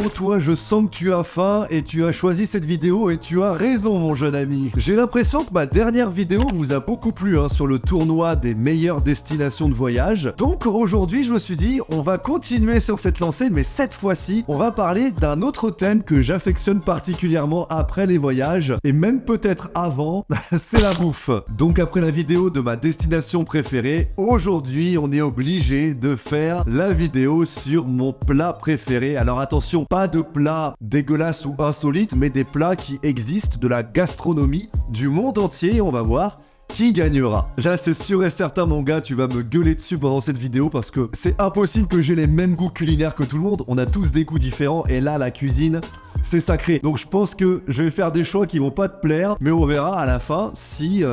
Bon, toi, je sens que tu as faim et tu as choisi cette vidéo et tu as raison, mon jeune ami. J'ai l'impression que ma dernière vidéo vous a beaucoup plu sur le tournoi des meilleures destinations de voyage. Donc aujourd'hui, je me suis dit, on va continuer sur cette lancée, mais cette fois-ci, on va parler d'un autre thème que j'affectionne particulièrement après les voyages et même peut-être avant, c'est la bouffe. Donc après la vidéo de ma destination préférée, aujourd'hui, on est obligé de faire la vidéo sur mon plat préféré. Alors attention, pas de plats dégueulasses ou insolites, mais des plats qui existent de la gastronomie du monde entier. On va voir qui gagnera. Là, c'est sûr et certain, mon gars, tu vas me gueuler dessus pendant cette vidéo parce que c'est impossible que j'ai les mêmes goûts culinaires que tout le monde. On a tous des goûts différents et là, la cuisine, c'est sacré. Donc je pense que je vais faire des choix qui vont pas te plaire, mais on verra à la fin si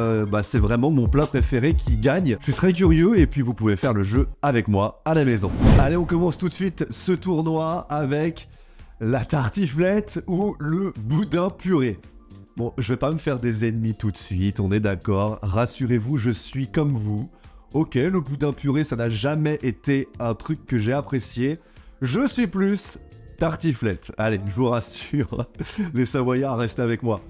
c'est vraiment mon plat préféré qui gagne. Je suis très curieux et puis vous pouvez faire le jeu avec moi à la maison. Allez, on commence tout de suite ce tournoi avec la tartiflette ou le boudin puré. Bon, je vais pas me faire des ennemis tout de suite, on est d'accord. Rassurez-vous, je suis comme vous. Ok, le boudin puré, ça n'a jamais été un truc que j'ai apprécié. Je suis plus tartiflette. Allez, je vous rassure, les Savoyards restent avec moi.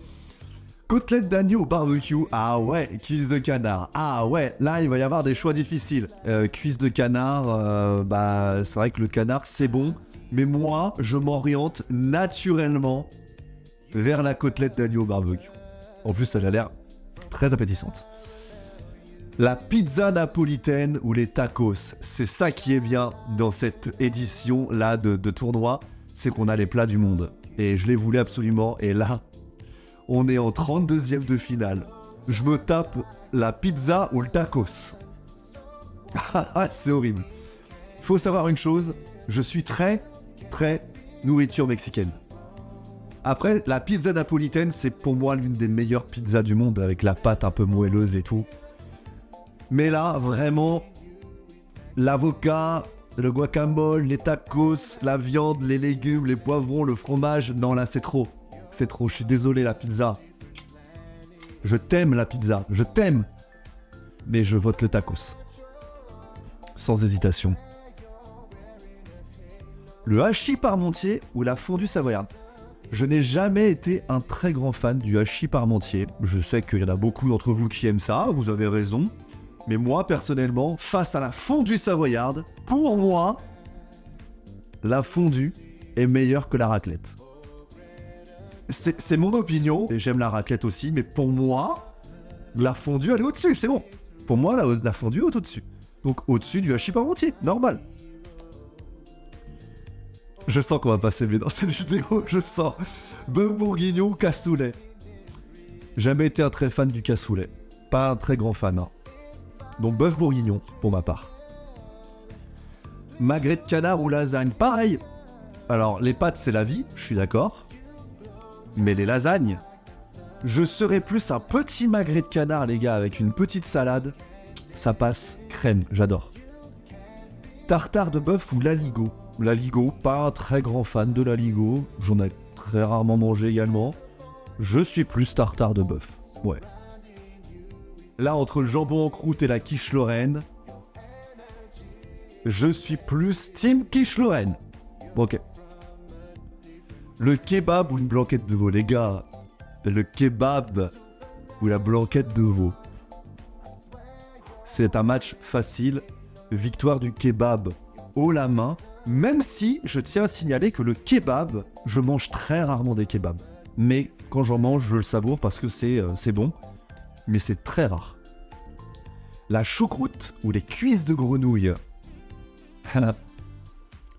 Côtelette d'agneau au barbecue, ah ouais, cuisse de canard, ah ouais, là il va y avoir des choix difficiles. Cuisse de canard, c'est vrai que le canard c'est bon, mais moi je m'oriente naturellement vers la côtelette d'agneau au barbecue. En plus, ça a l'air très appétissante. La pizza napolitaine ou les tacos, c'est ça qui est bien dans cette édition-là de tournoi, c'est qu'on a les plats du monde. Et je les voulais absolument, et là, on est en 32e de finale. Je me tape la pizza ou le tacos. C'est horrible. Faut savoir une chose, je suis très nourriture mexicaine. Après, la pizza napolitaine, c'est pour moi l'une des meilleures pizzas du monde, avec la pâte un peu moelleuse et tout. Mais là, vraiment, l'avocat, le guacamole, les tacos, la viande, les légumes, les poivrons, le fromage, non là, c'est trop. C'est trop, je suis désolé la pizza. Je t'aime la pizza, je t'aime. Mais je vote le tacos. Sans hésitation. Le hachis parmentier ou la fondue savoyarde. Je n'ai jamais été un très grand fan du hachis parmentier. Je sais qu'il y en a beaucoup d'entre vous qui aiment ça, vous avez raison. Mais moi, personnellement, face à la fondue savoyarde, pour moi, la fondue est meilleure que la raclette. C'est mon opinion, et j'aime la raclette aussi, mais pour moi, la fondue, elle est au-dessus, c'est bon. Pour moi, la fondue est au-dessus. Donc au-dessus du hachis parmentier, normal. Je sens qu'on va pas s'aimer dans cette vidéo, je sens. Bœuf bourguignon, cassoulet. Jamais été un très fan du cassoulet. Pas un très grand fan, Donc bœuf bourguignon, pour ma part. Magret de canard ou lasagne, pareil. Alors, les pâtes, c'est la vie, je suis d'accord. Mais les lasagnes, je serais plus un petit magret de canard, les gars, avec une petite salade. Ça passe crème, j'adore. Tartare de bœuf ou l'aligot. L'aligot, pas un très grand fan de l'aligot. J'en ai très rarement mangé également. Je suis plus tartare de bœuf. Ouais. Là, entre le jambon en croûte et la quiche Lorraine, je suis plus team quiche Lorraine. Ok. Le kebab ou une blanquette de veau, les gars. Le kebab ou la blanquette de veau. C'est un match facile. Victoire du kebab haut la main. Même si je tiens à signaler que le kebab, je mange très rarement des kebabs. Mais quand j'en mange, je le savoure parce que c'est bon. Mais c'est très rare. La choucroute ou les cuisses de grenouille.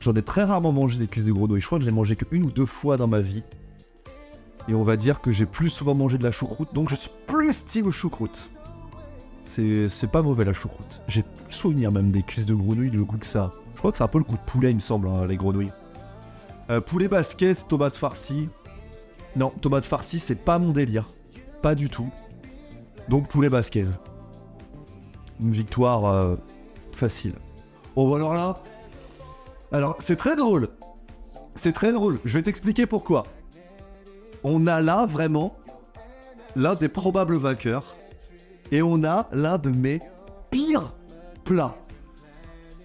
J'en ai très rarement mangé des cuisses de grenouille. Je crois que j'ai mangé qu'une ou deux fois dans ma vie. Et on va dire que j'ai plus souvent mangé de la choucroute. Donc je suis plus team choucroute. C'est pas mauvais la choucroute. J'ai plus souvenir même des cuisses de grenouille, le goût que ça. Je crois que c'est un peu le goût de poulet, il me semble, les grenouilles. Poulet basquez, tomate farcie. Non, tomate farcie, c'est pas mon délire. Pas du tout. Donc poulet basquez. Une victoire facile. Oh, alors là... Alors, c'est très drôle. C'est très drôle. Je vais t'expliquer pourquoi. On a là, vraiment, l'un des probables vainqueurs. Et on a l'un de mes pires plats.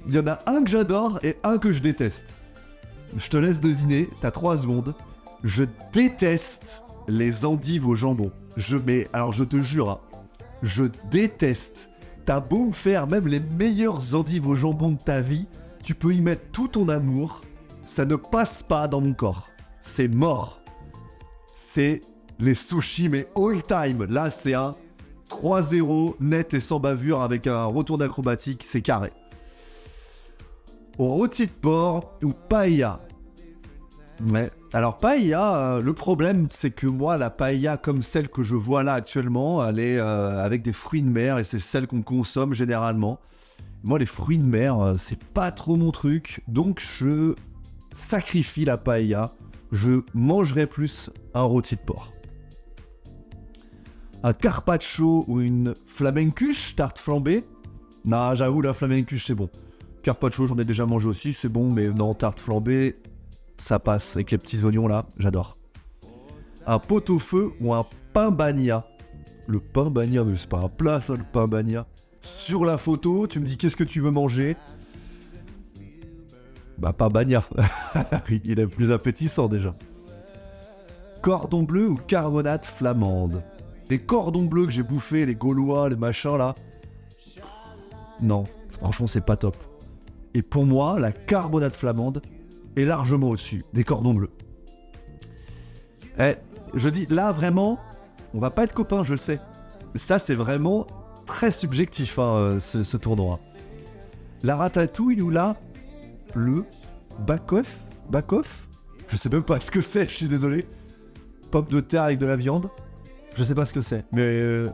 Il y en a un que j'adore et un que je déteste. Je te laisse deviner, t'as 3 secondes. Je déteste les endives au jambon. Alors je te jure, hein, je déteste. T'as beau me faire même les meilleures endives au jambon de ta vie, tu peux y mettre tout ton amour, ça ne passe pas dans mon corps. C'est mort. C'est les sushis, mais all time. Là, c'est un 3-0 net et sans bavure avec un retour d'acrobatique, c'est carré. Rôti de porc ou paella. Ouais. Alors paella, le problème c'est que moi la paella comme celle que je vois là actuellement, elle est avec des fruits de mer et c'est celle qu'on consomme généralement. Moi les fruits de mer, c'est pas trop mon truc, donc je sacrifie la paella. Je mangerai plus un rôti de porc. Un carpaccio ou une flamencuche, tarte flambée. Non, j'avoue la flamencuche c'est bon. Carpaccio j'en ai déjà mangé aussi, c'est bon, mais non, tarte flambée, ça passe avec les petits oignons là, j'adore. Un pot-au-feu ou un pain bagna. Le pain bagna, mais c'est pas un plat ça, le pain bagna. Sur la photo, tu me dis qu'est-ce que tu veux manger? Bah pain bagna. Il est plus appétissant déjà. Cordon bleu ou carbonate flamande. Les cordons bleus que j'ai bouffés, les gaulois, les machins là. Non, franchement c'est pas top. Et pour moi, la carbonate flamande est largement au-dessus des cordons bleus. Je dis, là, vraiment, on va pas être copains, je le sais. Ça, c'est vraiment très subjectif, hein, ce tournoi. La ratatouille ou le back-off. Je sais même pas ce que c'est, je suis désolé. Pomme de terre avec de la viande. Je sais pas ce que c'est, mais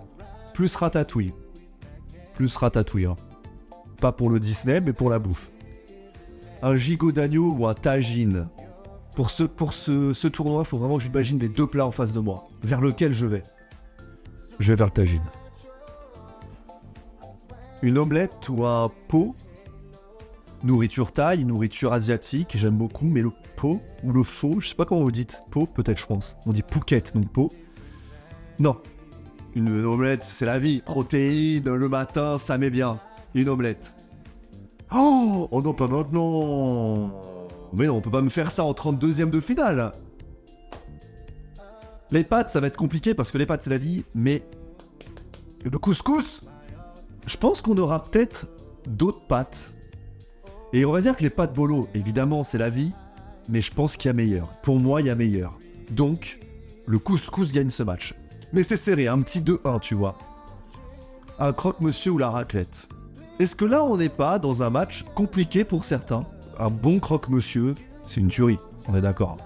plus ratatouille. Hein. Pas pour le Disney, mais pour la bouffe. Un gigot d'agneau ou un tagine. Pour ce tournoi, il faut vraiment que j'imagine les deux plats en face de moi. Vers lequel je vais? Je vais vers le tagine. Une omelette ou un pot. Nourriture thaï, nourriture asiatique, j'aime beaucoup, mais le pot ou le pho, je sais pas comment vous dites. Pot, peut-être, je pense. On dit Phuket, donc pot. Non. Une omelette, c'est la vie. Protéines, le matin, ça met bien. Une omelette. Oh non, pas maintenant. Mais non, on peut pas me faire ça en 32e de finale. Les pâtes, ça va être compliqué parce que les pâtes, c'est la vie, mais le couscous, je pense qu'on aura peut-être d'autres pâtes. Et on va dire que les pâtes bolo, évidemment, c'est la vie, mais je pense qu'il y a meilleur. Pour moi, il y a meilleur. Donc, le couscous gagne ce match. Mais c'est serré, un petit 2-1, tu vois. Un croque-monsieur ou la raclette. Est-ce que là, on n'est pas dans un match compliqué pour certains? Un bon croque-monsieur, c'est une tuerie, on est d'accord.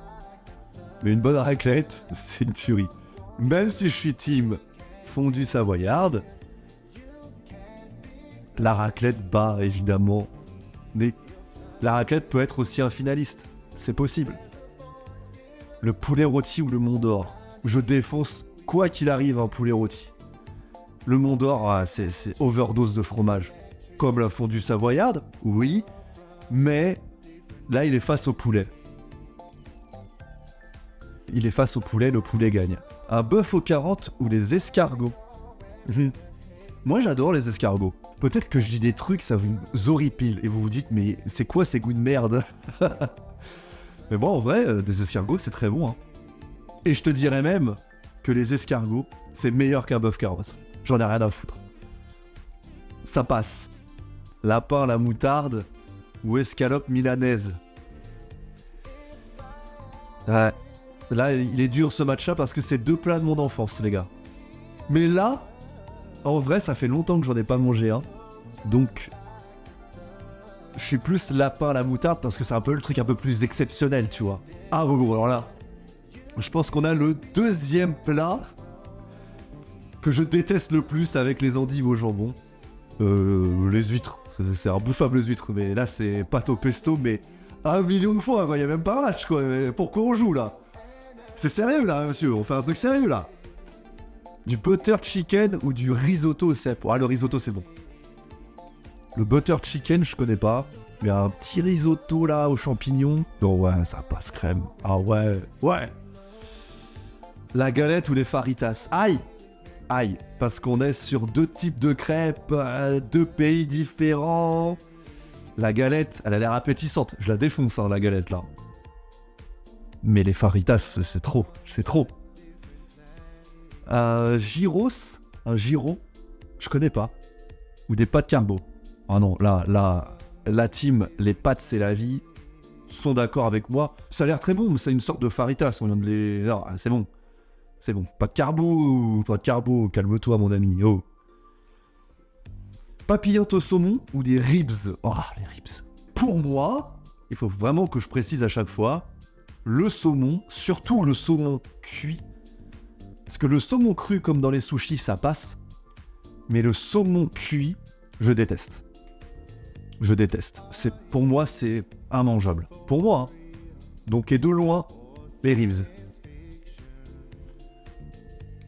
Mais une bonne raclette, c'est une tuerie. Même si je suis team fondue savoyarde, la raclette bat, évidemment. Mais la raclette peut être aussi un finaliste, c'est possible. Le poulet rôti ou le Mont d'Or. Je défonce, quoi qu'il arrive, un poulet rôti. Le Mont d'Or, c'est overdose de fromage. Comme la fondue savoyarde, oui, mais là, il est face au poulet. Le poulet gagne. Un bœuf aux carottes ou les escargots. Moi, j'adore les escargots. Peut-être que je dis des trucs, ça vous horripile, et vous vous dites, mais c'est quoi ces goûts de merde? Mais bon, en vrai, des escargots, c'est très bon. Hein. Et je te dirais même que les escargots, c'est meilleur qu'un bœuf carotte. J'en ai rien à foutre. Ça passe. Lapin à la moutarde ou escalope milanaise. Ouais. Là, il est dur ce match-là parce que c'est deux plats de mon enfance, les gars. Mais là, en vrai, ça fait longtemps que j'en ai pas mangé un. Donc, je suis plus lapin à la moutarde parce que c'est un peu le truc un peu plus exceptionnel, tu vois. Ah bon, alors là, je pense qu'on a le deuxième plat que je déteste le plus avec les endives au jambon. Les huîtres. C'est imbouffable les huîtres, mais là c'est pâte au pesto, mais 1 million de fois, quoi. Y a même pas un match, quoi. Mais pourquoi on joue là? C'est sérieux là, monsieur, on fait un truc sérieux là. Du butter chicken ou du risotto au cèpe. Ah, le risotto c'est bon. Le butter chicken, je connais pas. Mais un petit risotto là aux champignons. Oh ouais, ça passe crème. Ah ouais, ouais. La galette ou les faritas. Aïe. Aïe, parce qu'on est sur deux types de crêpes, deux pays différents. La galette, elle a l'air appétissante. Je la défonce, hein, la galette, là. Mais les faritas, c'est trop, c'est trop. Gyros, un gyro, je connais pas. Ou des pâtes carbo. Ah non, la team, les pâtes c'est la vie, sont d'accord avec moi. Ça a l'air très bon, mais c'est une sorte de faritas. On vient de les... Non, c'est bon. C'est bon. Pas de carbo, calme-toi mon ami. Oh. Papillote au saumon ou des ribs. Oh, les ribs. Pour moi, il faut vraiment que je précise à chaque fois, le saumon, surtout le saumon cuit, parce que le saumon cru comme dans les sushis, ça passe, mais le saumon cuit, je déteste. Je déteste. Pour moi, c'est immangeable. Pour moi, hein. Donc, et de loin, les ribs.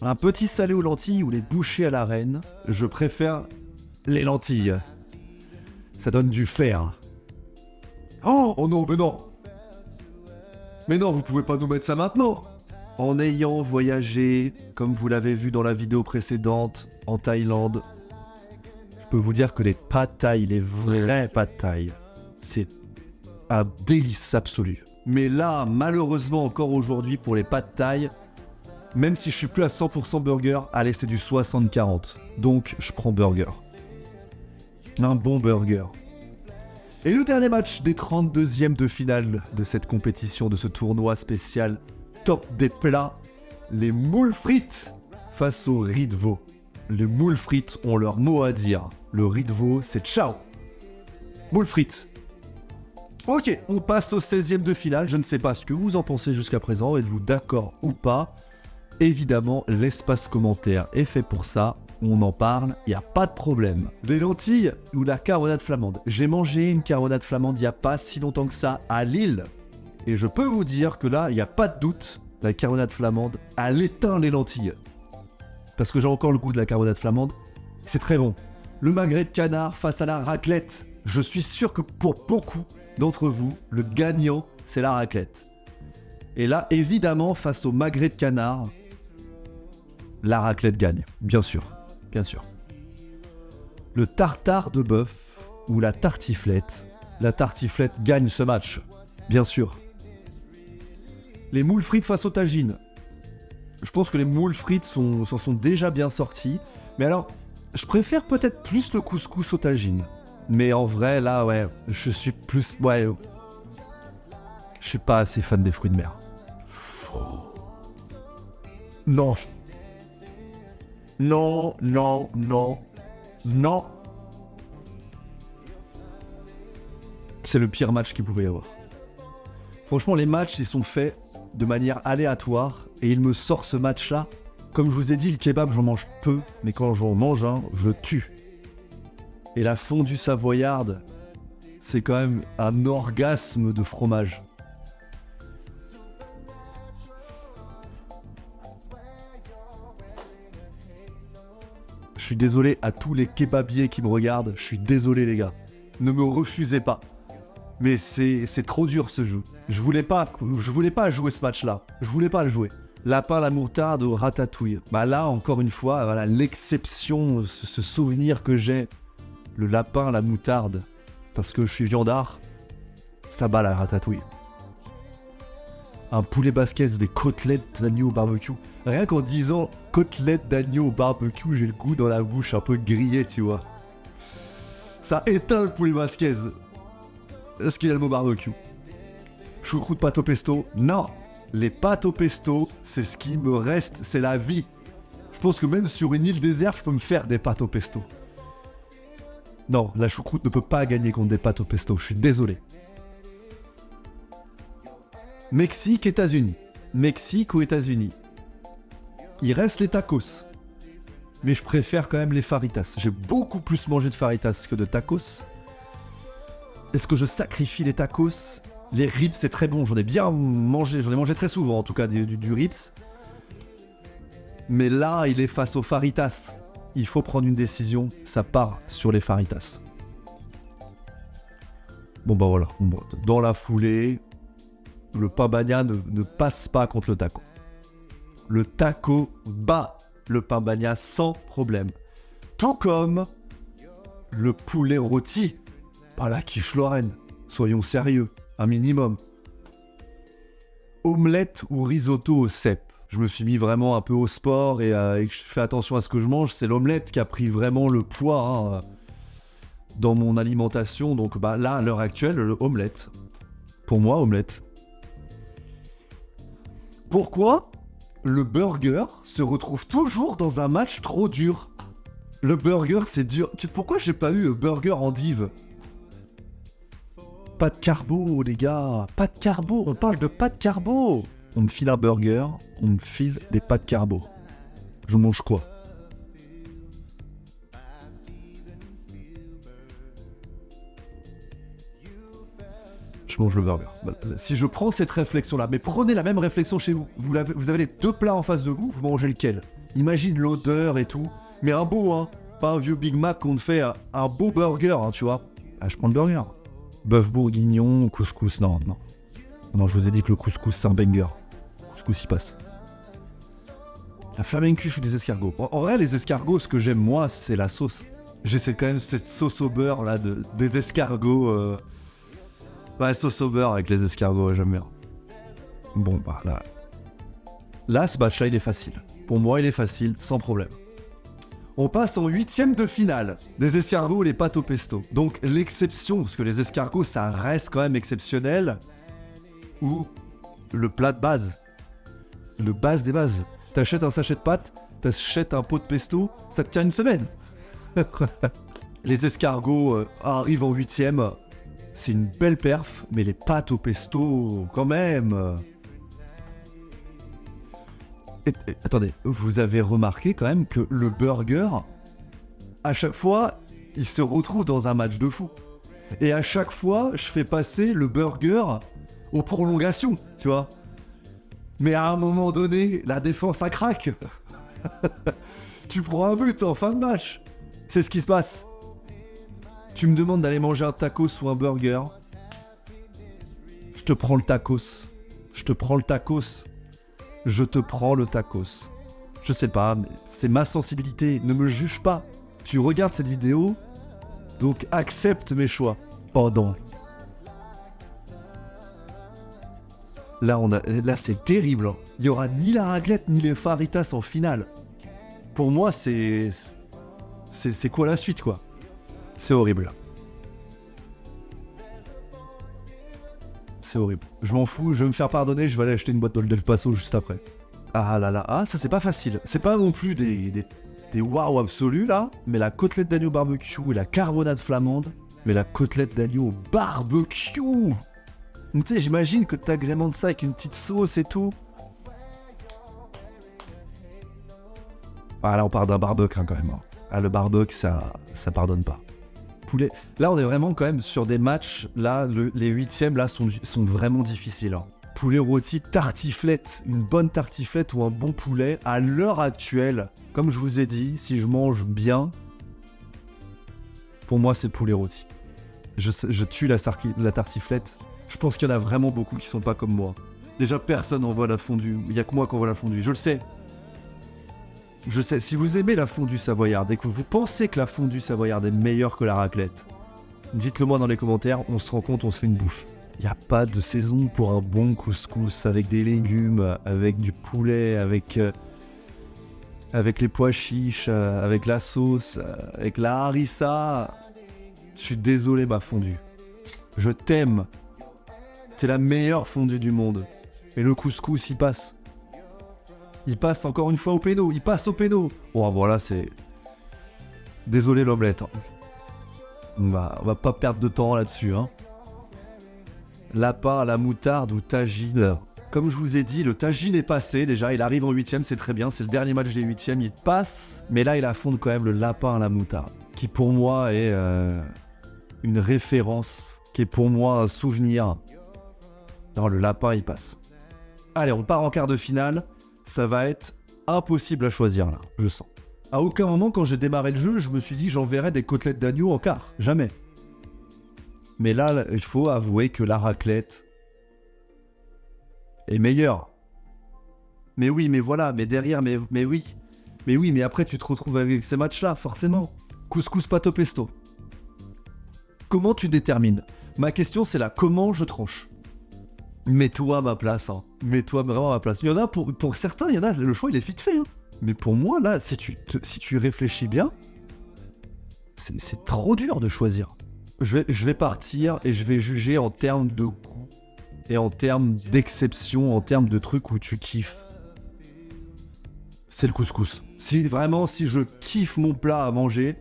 Un petit salé aux lentilles ou les bouchées à la reine, je préfère les lentilles. Ça donne du fer. Oh non, mais non. Mais non, vous pouvez pas nous mettre ça maintenant. En ayant voyagé, comme vous l'avez vu dans la vidéo précédente, en Thaïlande, je peux vous dire que les pad thai, les vrais pad thai, c'est un délice absolu. Mais là, malheureusement, encore aujourd'hui, pour les pad thai, même si je suis plus à 100% burger, allez, c'est du 60-40. Donc, je prends burger. Un bon burger. Et le dernier match des 32e de finale de cette compétition, de ce tournoi spécial top des plats, les moules frites face au riz de veau. Les moules frites ont leur mot à dire. Le riz de veau, c'est ciao. Moules frites. Ok, on passe au 16e de finale. Je ne sais pas ce que vous en pensez jusqu'à présent. Êtes-vous d'accord ou pas? Évidemment, l'espace commentaire est fait pour ça. On en parle, il n'y a pas de problème. Des lentilles ou la caronade flamande. J'ai mangé une caronade flamande il n'y a pas si longtemps que ça à Lille. Et je peux vous dire que là, il n'y a pas de doute, la caronade flamande, elle éteint les lentilles. Parce que j'ai encore le goût de la caronade flamande. C'est très bon. Le magret de canard face à la raclette. Je suis sûr que pour beaucoup d'entre vous, le gagnant, c'est la raclette. Et là, évidemment, face au magret de canard, la raclette gagne, bien sûr. Bien sûr. Le tartare de bœuf ou la tartiflette gagne ce match, bien sûr. Les moules frites face aux tagines. Je pense que les moules frites s'en sont déjà bien sortis. Mais alors, je préfère peut-être plus le couscous aux tagines. Mais en vrai, là, ouais, je suis plus... Ouais, je suis pas assez fan des fruits de mer. Non. Non, non, non, non. C'est le pire match qu'il pouvait y avoir. Franchement, les matchs, ils sont faits de manière aléatoire et il me sort ce match-là. Comme je vous ai dit, le kebab, j'en mange peu, mais quand j'en mange un, je tue. Et la fondue savoyarde, c'est quand même un orgasme de fromage. Je suis désolé à tous les kebabiers qui me regardent, je suis désolé les gars. Ne me refusez pas. Mais c'est trop dur ce jeu. Je voulais pas jouer ce match-là. Je voulais pas le jouer. Lapin, la moutarde ou ratatouille. Bah là, encore une fois, voilà l'exception, ce souvenir que j'ai. Le lapin, la moutarde. Parce que je suis viandard. Ça bat la ratatouille. Un poulet basquez ou des côtelettes d'agneau au barbecue. Rien qu'en disant côtelettes d'agneau au barbecue, j'ai le goût dans la bouche un peu grillé, tu vois. Ça éteint le poulet basquez. Est-ce qu'il y a le mot barbecue? Choucroute pâte au pesto? Non. Les pâtes au pesto, c'est ce qui me reste, c'est la vie. Je pense que même sur une île déserte, je peux me faire des pâtes au pesto. Non, la choucroute ne peut pas gagner contre des pâtes au pesto, je suis désolé. Mexique, États-Unis. Mexique ou États-Unis. Il reste les tacos. Mais je préfère quand même les faritas. J'ai beaucoup plus mangé de faritas que de tacos. Est-ce que je sacrifie les tacos? Les ribs, c'est très bon. J'en ai bien mangé. J'en ai mangé très souvent, en tout cas, du ribs. Mais là, il est face aux faritas. Il faut prendre une décision. Ça part sur les faritas. Bon, bah voilà. Dans la foulée, le pambagna ne passe pas contre le taco. Le taco bat le pambagna sans problème. Tout comme le poulet rôti. Pas la quiche Lorraine. Soyons sérieux, un minimum. Omelette ou risotto au cèpe. Je me suis mis vraiment un peu au sport et je fais attention à ce que je mange. C'est l'omelette qui a pris vraiment le poids dans mon alimentation. Donc là, à l'heure actuelle, omelette. Pour moi, omelette. Pourquoi le burger se retrouve toujours dans un match trop dur? Le burger, c'est dur. Pourquoi j'ai pas eu burger endive? Pas de carbo, les gars. Pas de carbo. On parle de pas de carbo. On me file un burger, on me file des pâtes carbo. Je mange quoi? Je mange le burger. Si je prends cette réflexion-là, mais prenez la même réflexion chez vous. Vous avez les deux plats en face de vous, vous mangez lequel? Imagine l'odeur et tout. Mais un beau, hein. Pas un vieux Big Mac qu'on te fait, un beau burger, hein, tu vois. Ah, je prends le burger. Bœuf bourguignon, couscous, non. Non, je vous ai dit que le couscous, c'est un banger. Couscous, il passe. La flamencuche ou des escargots. En vrai, les escargots, ce que j'aime, moi, c'est la sauce. J'essaie quand même cette sauce au beurre, là, des escargots. Ouais, sauce au beurre avec les escargots, j'aime bien. Bon, là. Là, ce match-là, il est facile. Pour moi, il est facile, sans problème. On passe en 8e de finale. Des escargots ou les pâtes au pesto. Donc, l'exception, parce que les escargots, ça reste quand même exceptionnel. Ou le plat de base. Le base des bases. T'achètes un sachet de pâtes, t'achètes un pot de pesto, ça te tient une semaine. Les escargots arrivent en 8e. C'est une belle perf, mais les pâtes au pesto, quand même. Attendez, vous avez remarqué quand même que le burger, à chaque fois, il se retrouve dans un match de fou. Et à chaque fois, je fais passer le burger aux prolongations, tu vois. Mais à un moment donné, la défense a craque. Tu prends un but en fin de match. C'est ce qui se passe. Tu me demandes d'aller manger un tacos ou un burger. Je te prends le tacos. Je te prends le tacos. Je te prends le tacos. Je sais pas, mais c'est ma sensibilité. Ne me juge pas. Tu regardes cette vidéo, donc accepte mes choix. Pardon. Là, c'est terrible. Il n'y aura ni la raclette ni les faritas en finale. Pour moi, c'est quoi la suite, quoi? C'est horrible. C'est horrible. Je m'en fous, je vais me faire pardonner, je vais aller acheter une boîte d'Old Paso juste après. Ah là là, ah ça c'est pas facile. C'est pas non plus des waouh absolus là, mais la côtelette d'agneau barbecue et la carbonade flamande, mais la côtelette d'agneau barbecue. Tu sais, j'imagine que t'agrémentes ça avec une petite sauce et tout. Ah là on parle d'un barbecue hein, quand même. Ah le barbecue ça pardonne pas. Poulet. Là on est vraiment quand même sur des matchs, là les 8e là sont vraiment difficiles. Hein. Poulet rôti, tartiflette, une bonne tartiflette ou un bon poulet, à l'heure actuelle, comme je vous ai dit, si je mange bien, pour moi c'est poulet rôti. Je tue la tartiflette. Je pense qu'il y en a vraiment beaucoup qui sont pas comme moi. Déjà personne en voit la fondue, il y a que moi qui en voit la fondue, je le sais. Je sais, si vous aimez la fondue savoyarde et que vous pensez que la fondue savoyarde est meilleure que la raclette, dites-le moi dans les commentaires, on se rend compte, on se fait une bouffe. Il n'y a pas de saison pour un bon couscous avec des légumes, avec du poulet, avec les pois chiches, avec la sauce, avec la harissa. Je suis désolé ma fondue. Je t'aime. C'est la meilleure fondue du monde. Et le couscous, il passe. Il passe encore une fois au péno. Il passe au péno. Bon, voilà, c'est... Désolé l'omelette. On va pas perdre de temps là-dessus. Hein. Lapin à la moutarde ou tagine. Comme je vous ai dit, le tagine est passé. Déjà, il arrive en 8e, c'est très bien. C'est le dernier match des 8e. Il passe. Mais là, il affronte quand même le lapin à la moutarde. Qui pour moi est une référence. Qui est pour moi un souvenir. Non, le lapin, il passe. Allez, on part en quart de finale. Ça va être impossible à choisir là, je sens. À aucun moment quand j'ai démarré le jeu, je me suis dit j'enverrai des côtelettes d'agneau en quart. Jamais. Mais là, il faut avouer que la raclette est meilleure. Mais oui, mais voilà, mais derrière, mais oui. Mais oui, mais après tu te retrouves avec ces matchs-là, forcément. Couscous pâte au pesto. Comment tu détermines? Ma question c'est là, comment je tranche? Mets-toi à ma place, hein. Mets-toi vraiment à ma place. Il y en a, pour certains, il y en a, le choix, il est vite fait, hein. Mais pour moi, là, si tu réfléchis bien, c'est trop dur de choisir. Je vais partir et je vais juger en termes de goût et en termes d'exception, en termes de trucs où tu kiffes. C'est le couscous. Si je kiffe mon plat à manger,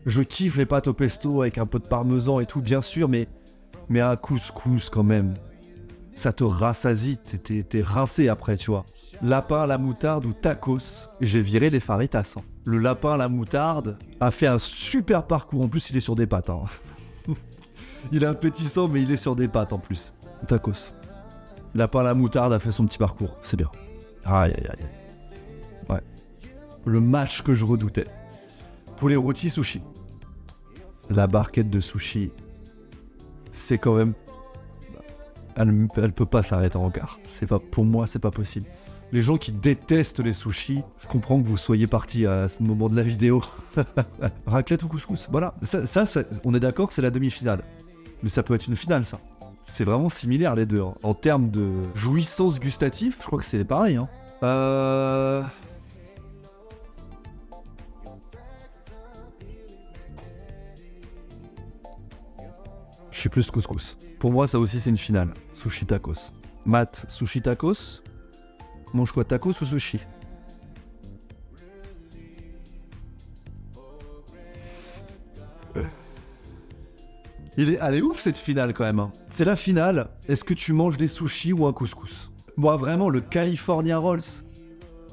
je kiffe les pâtes au pesto avec un peu de parmesan et tout, bien sûr, mais un couscous quand même. Ça te rassasie, t'es rincé après, tu vois. Lapin à la moutarde ou tacos, j'ai viré les faritas. Hein. Le lapin à la moutarde a fait un super parcours, en plus il est sur des pâtes. Hein. Il est appétissant, mais il est sur des pâtes en plus. Tacos. Lapin à la moutarde a fait son petit parcours, c'est bien. Aïe aïe aïe. Ouais. Le match que je redoutais. Poulet rôti sushi. La barquette de sushi, c'est quand même... Elle peut pas s'arrêter en regard. Pour moi, c'est pas possible. Les gens qui détestent les sushis, je comprends que vous soyez partis à ce moment de la vidéo. Raclette ou couscous, voilà. Ça, on est d'accord que c'est la demi-finale. Mais ça peut être une finale, ça. C'est vraiment similaire, les deux. Hein. En termes de jouissance gustative, je crois que c'est pareil. Hein. Je suis plus couscous. Pour moi, ça aussi, c'est une finale. Sushi tacos. Matt, sushi tacos. Mange quoi, tacos ou sushi? Elle est ouf cette finale quand même. Hein. C'est la finale. Est-ce que tu manges des sushis ou un couscous? Moi, vraiment, le California Rolls,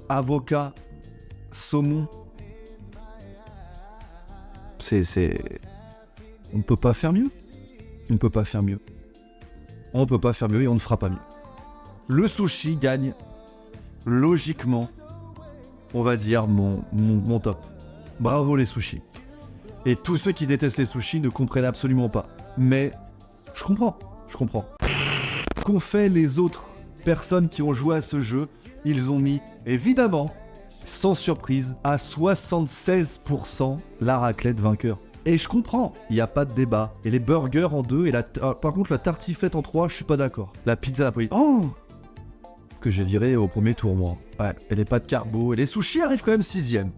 avocat, saumon. On ne peut pas faire mieux. On ne peut pas faire mieux. On ne peut pas faire mieux et on ne fera pas mieux. Le sushi gagne, logiquement, on va dire, mon top. Bravo les sushis. Et tous ceux qui détestent les sushis ne comprennent absolument pas. Mais je comprends. Qu'ont fait les autres personnes qui ont joué à ce jeu? Ils ont mis, évidemment, sans surprise, à 76% la raclette vainqueur. Et je comprends, il n'y a pas de débat. Et les burgers en 2, par contre la tartiflette en 3, je suis pas d'accord. La pizza napolitaine, que j'ai viré au premier tour, moi. Ouais, et les pâtes carbo, et les sushis arrivent quand même 6ème.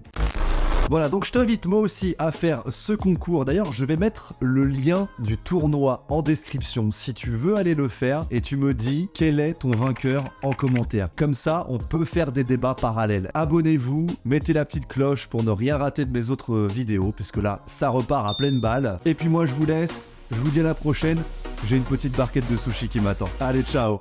Voilà, donc je t'invite moi aussi à faire ce concours. D'ailleurs, je vais mettre le lien du tournoi en description si tu veux aller le faire et tu me dis quel est ton vainqueur en commentaire. Comme ça, on peut faire des débats parallèles. Abonnez-vous, mettez la petite cloche pour ne rien rater de mes autres vidéos puisque là, ça repart à pleine balle. Et puis moi, je vous laisse. Je vous dis à la prochaine. J'ai une petite barquette de sushi qui m'attend. Allez, ciao!